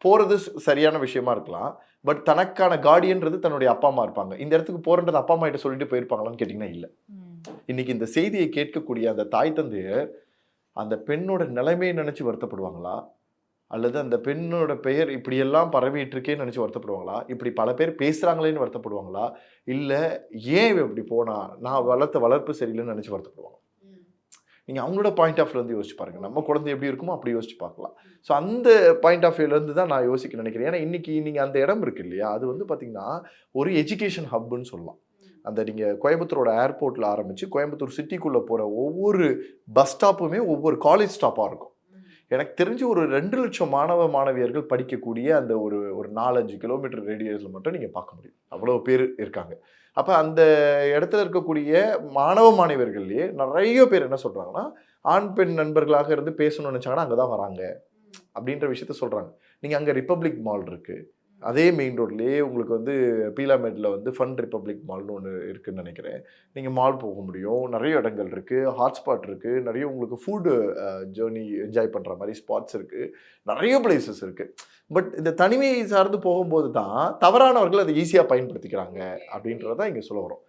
போகிறது சரியான விஷயமா இருக்கலாம். பட் தனக்கான கார்டியன்றது தன்னுடைய அப்பா, அம்மா இருப்பாங்க. இந்த இடத்துக்கு போறேன்றது அப்பா, அம்மா கிட்ட சொல்லிட்டு போயிருப்பாங்களான்னு கேட்டீங்கன்னா இல்ல. இன்னைக்கு இந்த செய்தியை கேட்கக்கூடிய அந்த தாய் தந்தையர், அந்த பெண்ணோட நிலைமையை நினைச்சு வருத்தப்படுவாங்களா? அல்லது அந்த பெண்ணோட பெயர் இப்படியெல்லாம் பரவிட்டு இருக்கேன்னு நினைச்சு வருத்தப்படுவாங்களா? இப்படி பல பேர் பேசுறாங்களேன்னு வருத்தப்படுவாங்களா? இல்ல ஏன் இவ இப்படி போனா? நான் வளர்த்த வளர்ப்பு சரியில்லன்னு நினைச்சு வருத்தப்படுவாங்களா? நீங்க அவங்களோட பாயிண்ட் ஆஃப் வியூல இருந்து யோசிச்சு பாருங்க. நம்ம குழந்தை எப்படி இருக்குமோ அப்படி யோசிச்சு பார்க்கலாம். ஸோ அந்த பாயிண்ட் ஆஃப் வியூல இருந்து தான் நான் யோசிக்க நினைக்கிறேன். ஏன்னா இன்னைக்கு நீங்க அந்த இடம் இருக்கு இல்லையா? அது வந்து பார்த்தீங்கன்னா, ஒரு எஜுகேஷன் ஹப்ன்னு சொல்லலாம். அந்த நீங்க கோயம்புத்தூரோட ஏர்போர்ட்ல ஆரம்பிச்சு, கோயம்புத்தூர் சிட்டிக்குள்ள போற ஒவ்வொரு பஸ் ஸ்டாப்புமே ஒவ்வொரு காலேஜ் ஸ்டாப்பா இருக்கும். எனக்கு தெரிஞ்சு ஒரு 2,00,000 மாணவ, மாணவியர்கள் படிக்கக்கூடிய அந்த ஒரு ஒரு 4, 5 கிலோமீட்டர் ரேடியஸ்ல மட்டும் நீங்க பார்க்க முடியும். அவ்வளவு பேர் இருக்காங்க. அப்ப அந்த இடத்துல இருக்கக்கூடிய மாணவ, மாணவியர்கள்லயே நெறைய பேர் என்ன சொல்றாங்கன்னா, ஆண், பெண் நண்பர்களாக இருந்து பேசணும்னு நெனச்சாங்கன்னா, அங்க தான் வராங்க. அப்படின்ற விஷயத்த சொல்றாங்க. நீங்க அங்க ரிப்பப்ளிக் மால் இருக்கு. அதே மெயின் ரோட்லயே உங்களுக்கு வந்து பீலாமேட்ல வந்து ஃபன் ரிப்பப்ளிக் மால்னு ஒண்ணு இருக்குன்னு நெனைக்கிறேன். நீங்க மால் போக முடியும். நெறைய இடங்கள் இருக்கு. ஹாட்ஸ்பாட் இருக்கு. நெறைய உங்களுக்கு ஃபுட் ஜர்னி என்ஜாய் பண்ற மாரி ஸ்பாட்ஸ் இருக்கு. நெறைய பிளேஸஸ் இருக்கு. பட் இந்த தனிமையை சார்ந்து போகும்போது தான், தவறானவர்கள் அத ஈஸியா பயன்படுத்திக்கிறாங்க அப்படின்றத தான் இங்க சொல்ல வரோம்.